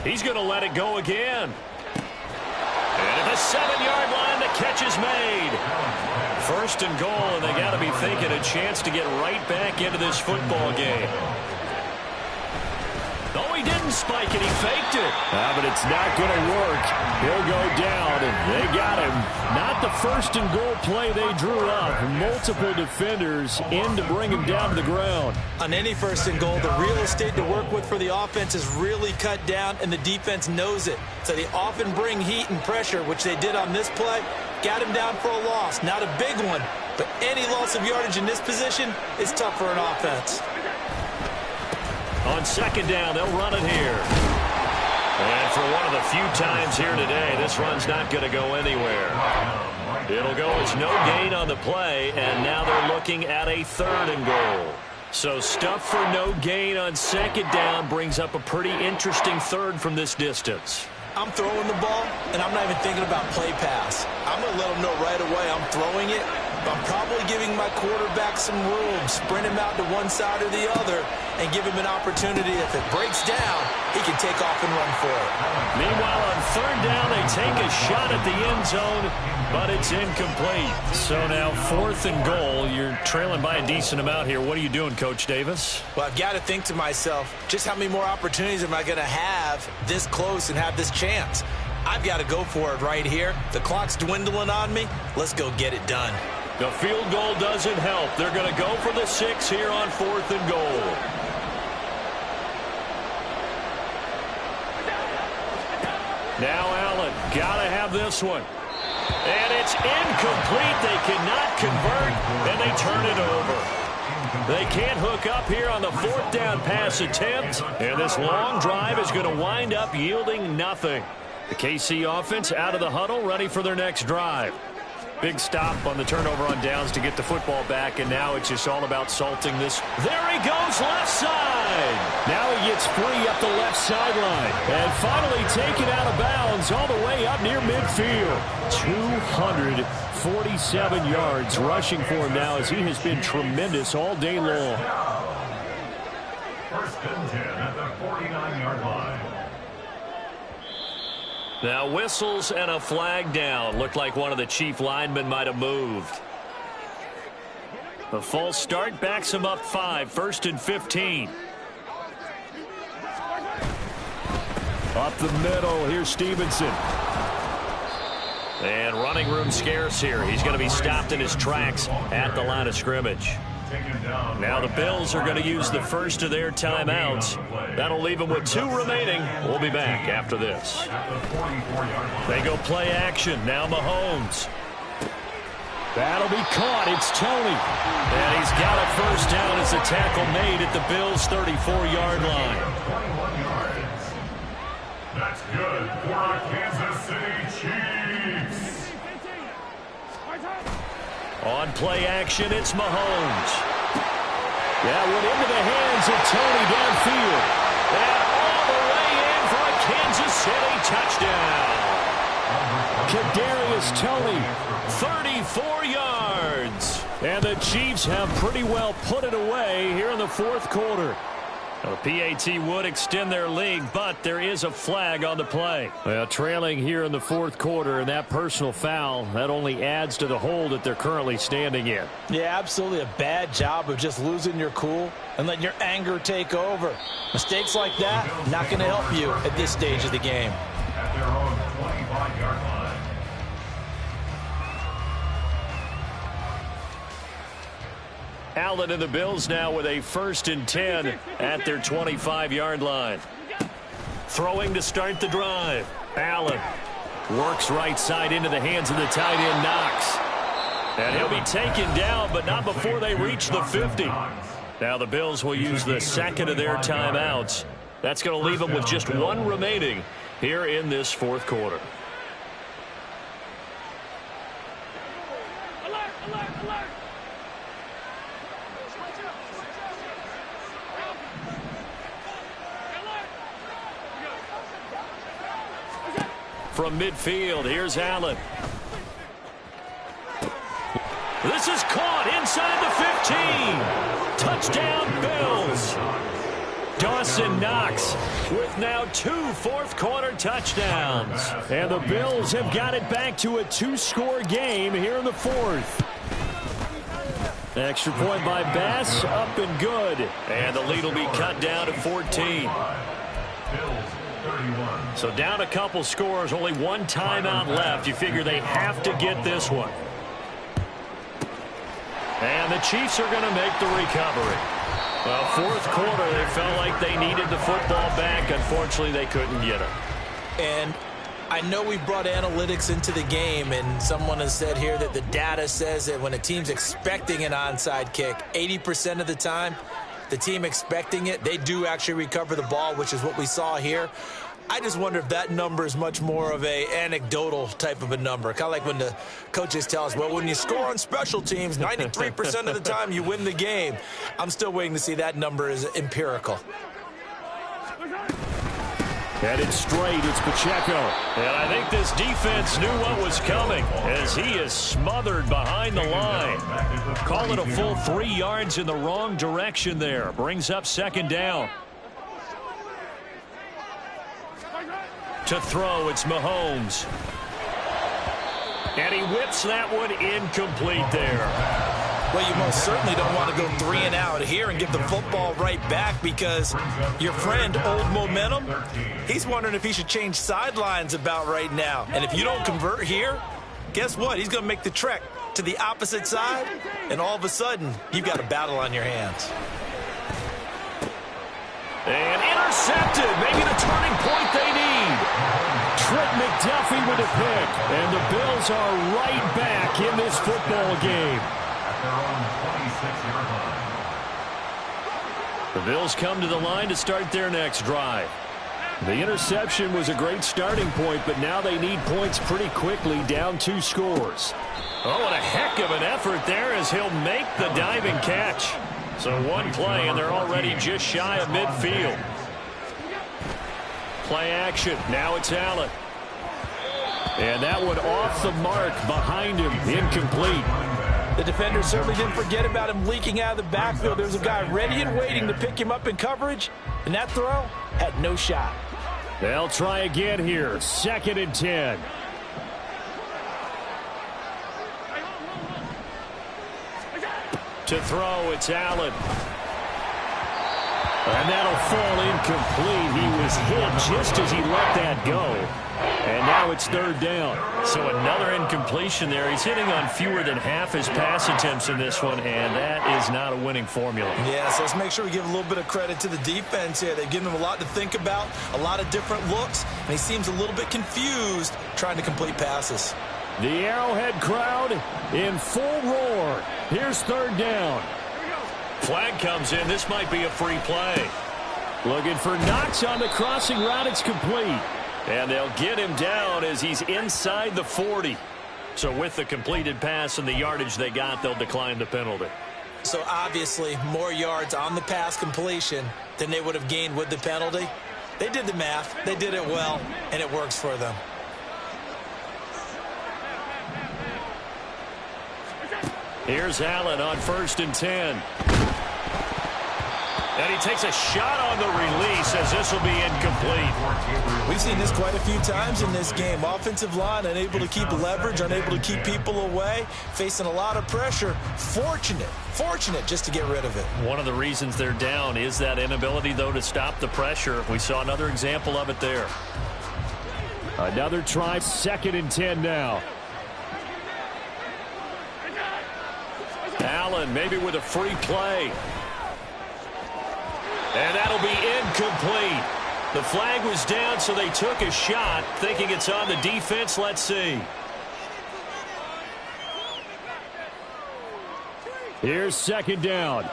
He's going to let it go again. And at the 7-yard line, the catch is made. 1st and goal, and they got to be thinking a chance to get right back into this football game. Oh, he didn't spike it. He faked it. But it's not going to work. He'll go down, and they got him. Not the 1st and goal play they drew up. Multiple defenders in to bring him down to the ground. On any 1st and goal, the real estate to work with for the offense is really cut down, and the defense knows it. So they often bring heat and pressure, which they did on this play. Got him down for a loss. Not a big one, but any loss of yardage in this position is tough for an offense. On 2nd down, they'll run it here. And for one of the few times here today, this run's not going to go anywhere. It'll go as no gain on the play, and now they're looking at a 3rd and goal. So stuff for no gain on 2nd down brings up a pretty interesting 3rd from this distance. I'm throwing the ball, and I'm not even thinking about play pass. I'm going to let them know right away I'm throwing it, but I'm probably giving my quarterback some room, sprint him out to one side or the other, and give him an opportunity. If it breaks down, he can take off and run for it. Meanwhile, on third down, they take a shot at the end zone, but it's incomplete. So now 4th and goal. You're trailing by a decent amount here. What are you doing, Coach Davis? Well, I've got to think to myself, just how many more opportunities am I going to have this close and have this chance? I've got to go for it right here. The clock's dwindling on me. Let's go get it done. The field goal doesn't help. They're going to go for the 6 here on 4th and goal. Now Allen, got to have this one. And it's incomplete. They cannot convert, and they turn it over. They can't hook up here on the 4th down pass attempt, and this long drive is going to wind up yielding nothing. The KC offense out of the huddle, ready for their next drive. Big stop on the turnover on downs to get the football back, and now it's just all about salting this. There he goes, left side. Now he gets free up the left sideline. And finally taken out of bounds all the way up near midfield. 247 yards rushing for him now as he has been tremendous all day long. First and 10 at the 49-yard line. Now whistles and a flag down. Looked like one of the Chief linemen might have moved. The false start backs him up 5. 1st and 15. Up the middle, here's Stevenson. And running room scarce here. He's going to be stopped in his tracks at the line of scrimmage. Now the Bills are going to use the first of their timeouts. That'll leave them with 2 remaining. We'll be back after this. They go play action. Now Mahomes. That'll be caught. It's Tony. And he's got a first down as the tackle made at the Bills' 34-yard line. That's good for our Kansas City Chiefs. On play action, it's Mahomes. That went into the hands of Tony downfield. And all the way in for a Kansas City touchdown. Kadarius Toney, 34 yards. And the Chiefs have pretty well put it away here in the 4th quarter. Now, the PAT would extend their lead, but there is a flag on the play. Well, trailing here in the 4th quarter, and that personal foul, that only adds to the hole that they're currently standing in. Yeah, absolutely a bad job of just losing your cool and letting your anger take over. Mistakes like that, not going to help you at this stage of the game. At their own 25-yard line. Allen and the Bills now with a 1st and 10 at their 25-yard line. Throwing to start the drive. Allen works right side into the hands of the tight end Knox. And he'll be taken down, but not before they reach the 50. Now the Bills will use the 2nd of their timeouts. That's going to leave them with just 1 remaining here in this 4th quarter. From midfield, here's Allen. This is caught inside the 15. Touchdown, Bills. Dawson Knox with now 2 4th-quarter touchdowns. And the Bills have got it back to a 2-score game here in the 4th. Extra point by Bass, up and good. And the lead will be cut down to 14. So down a couple scores, only 1 timeout left. You figure they have to get this one. And the Chiefs are going to make the recovery. Well, 4th quarter, they felt like they needed the football back. Unfortunately, they couldn't get it. And I know we brought analytics into the game, and someone has said here that the data says that when a team's expecting an onside kick, 80% of the time, the team expecting it, they do actually recover the ball, which is what we saw here. I just wonder if that number is much more of a anecdotal type of a number. Kind of like when the coaches tell us, well, when you score on special teams, 93% of the time you win the game. I'm still waiting to see that number is empirical. Headed straight, it's Pacheco. And I think this defense knew what was coming as he is smothered behind the line. Call it a full 3 yards in the wrong direction there. Brings up 2nd down. To throw, it's Mahomes. And he whips that one incomplete there. Well, you most certainly don't want to go 3 and out here and give the football right back, because your friend, Old Momentum, he's wondering if he should change sidelines about right now. And if you don't convert here, guess what? He's going to make the trek to the opposite side, and all of a sudden, you've got a battle on your hands. And intercepted. Maybe the turning point they need. Trent McDuffie with a pick. And the Bills are right back in this football game. Their own 26-yard line. The Bills come to the line to start their next drive. The interception was a great starting point, but now they need points pretty quickly, down 2 scores. Oh, what a heck of an effort there as he'll make the diving catch. So one play, and they're already just shy of midfield. Play action. Now it's Allen. And that one off the mark behind him. Incomplete. The defender certainly didn't forget about him leaking out of the backfield. There's a guy ready and waiting to pick him up in coverage, and that throw had no shot. They'll try again here. 2nd and 10. To throw, it's Allen. And that'll fall incomplete. He was hit just as he let that go. And now it's 3rd down. So another incompletion there. He's hitting on fewer than half his pass attempts in this one, and that is not a winning formula. Yeah, so let's make sure we give a little bit of credit to the defense here. They've given him a lot to think about, a lot of different looks, and he seems a little bit confused trying to complete passes. The Arrowhead crowd in full roar. Here's 3rd down. Flag comes in. This might be a free play. Looking for Knox on the crossing route. It's complete. And they'll get him down as he's inside the 40. So with the completed pass and the yardage they got, they'll decline the penalty. So obviously more yards on the pass completion than they would have gained with the penalty. They did the math. They did it well, and it works for them. Here's Allen on 1st and 10. And he takes a shot on the release as this will be incomplete. We've seen this quite a few times in this game. Offensive line unable to keep leverage, unable to keep people away, facing a lot of pressure. Fortunate just to get rid of it. One of the reasons they're down is that inability, though, to stop the pressure. We saw another example of it there. Another try, 2nd and 10 now. Allen maybe with a free play. And that'll be incomplete. The flag was down, so they took a shot, thinking it's on the defense. Let's see. Here's 2nd down.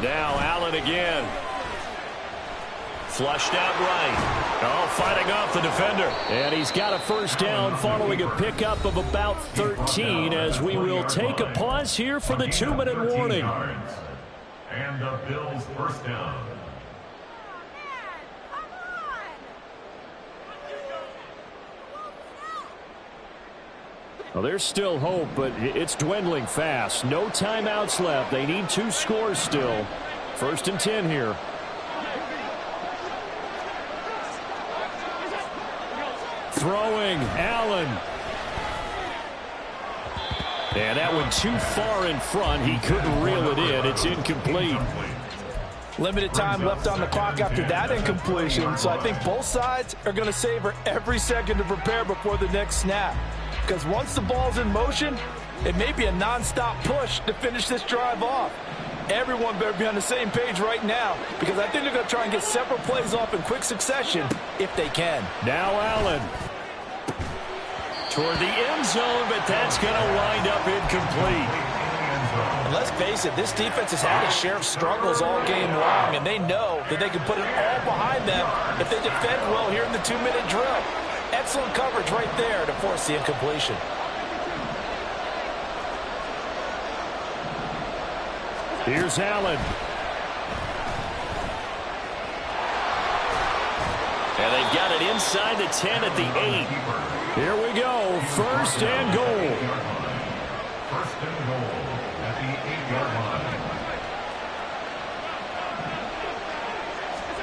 Now Allen again. Flushed out right. Oh, fighting off the defender. And he's got a 1st down following a pickup of about 13 as we will take a pause here for the 2-minute warning. And the Bills' 1st down. Well, there's still hope, but it's dwindling fast. No timeouts left. They need 2 scores still. 1st and 10 here. Throwing, Allen. And that one too far in front. He couldn't reel it in. It's incomplete. Limited time left on the clock after that incompletion, so I think both sides are going to savor every second to prepare before the next snap. Because once the ball's in motion, it may be a non-stop push to finish this drive off. Everyone better be on the same page right now, because I think they're going to try and get several plays off in quick succession if they can. Now Allen. Toward the end zone, but that's going to wind up incomplete. And let's face it, this defense has had its share of struggles all game long, and they know that they can put it all behind them if they defend well here in the 2-minute drill. Excellent coverage right there to force the incompletion. Here's Allen. And they've got it inside the 10 at the 8. Here we go. 1st and goal. 1st and goal.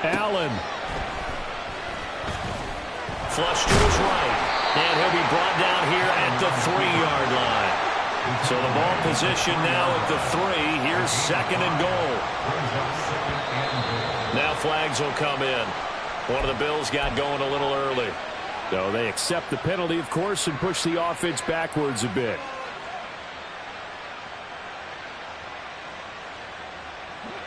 Allen. Flush to his right. And he'll be brought down here at the 3-yard line. So the ball position now at the 3. Here's 2nd and goal. Now flags will come in. One of the Bills got going a little early. So they accept the penalty, of course, and push the offense backwards a bit.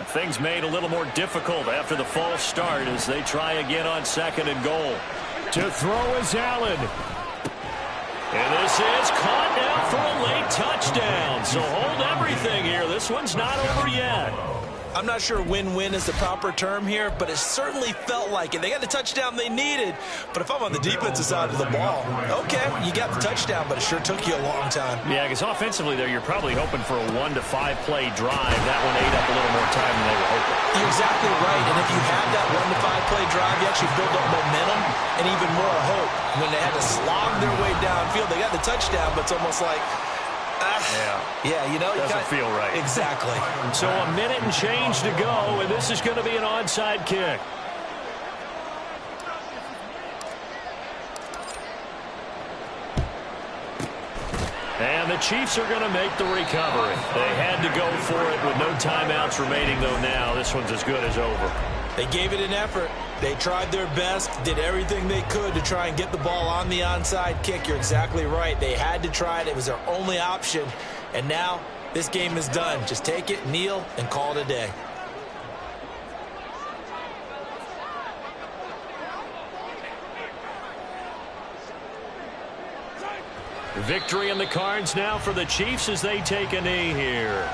Things made a little more difficult after the false start as they try again on 2nd and goal. To throw is Allen. And this is caught now for a late touchdown. So hold everything here. This one's not over yet. I'm not sure win-win is the proper term here, but it certainly felt like it. They got the touchdown they needed, but if I'm on the defensive side of the ball, okay, you got the touchdown, but it sure took you a long time. Yeah, because offensively there, you're probably hoping for a 1 to 5 play drive. That one ate up a little more time than they were hoping. You're exactly right, and if you have that 1 to 5 play drive, you actually build up momentum and even more hope. When they had to slog their way downfield, they got the touchdown, but it's almost like, yeah, you know, doesn't feel right. Exactly. So a minute and change to go, and this is going to be an onside kick. And the Chiefs are going to make the recovery. They had to go for it with no timeouts remaining, though now this one's as good as over. They gave it an effort. They tried their best, did everything they could to try and get the ball on the onside kick. You're exactly right. They had to try it. It was their only option. And now this game is done. Just take it, kneel, and call it a day. Victory in the cards now for the Chiefs as they take a knee here.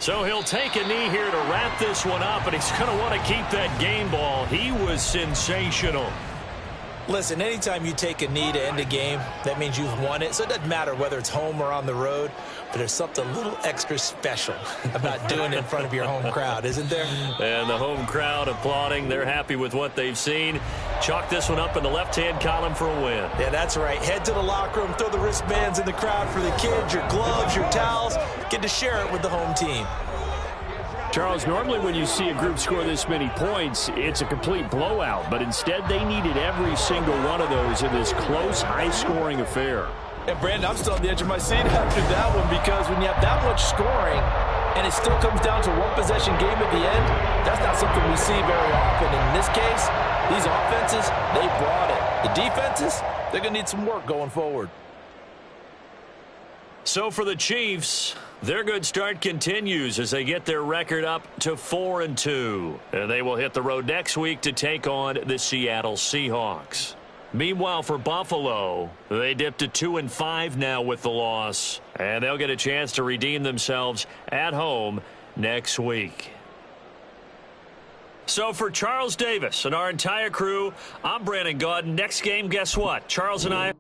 So he'll take a knee here to wrap this one up, and he's going to want to keep that game ball. He was sensational. Listen, anytime you take a knee to end a game, that means you've won it. So it doesn't matter whether it's home or on the road, but there's something a little extra special about doing it in front of your home crowd, isn't there? And the home crowd applauding. They're happy with what they've seen. Chalk this one up in the left-hand column for a win. Yeah, that's right. Head to the locker room, throw the wristbands in the crowd for the kids, your gloves, your towels. Get to share it with the home team. Charles, normally when you see a group score this many points, it's a complete blowout. But instead, they needed every single one of those in this close, high-scoring affair. And, Brandon, I'm still on the edge of my seat after that one because when you have that much scoring and it still comes down to one possession game at the end, that's not something we see very often. And in this case, these offenses, they brought it. The defenses, they're going to need some work going forward. So for the Chiefs, their good start continues as they get their record up to 4-2. And they will hit the road next week to take on the Seattle Seahawks. Meanwhile, for Buffalo, they dipped to 2-5 now with the loss. And they'll get a chance to redeem themselves at home next week. So for Charles Davis and our entire crew, I'm Brandon Gaudin. Next game, guess what? Charles and I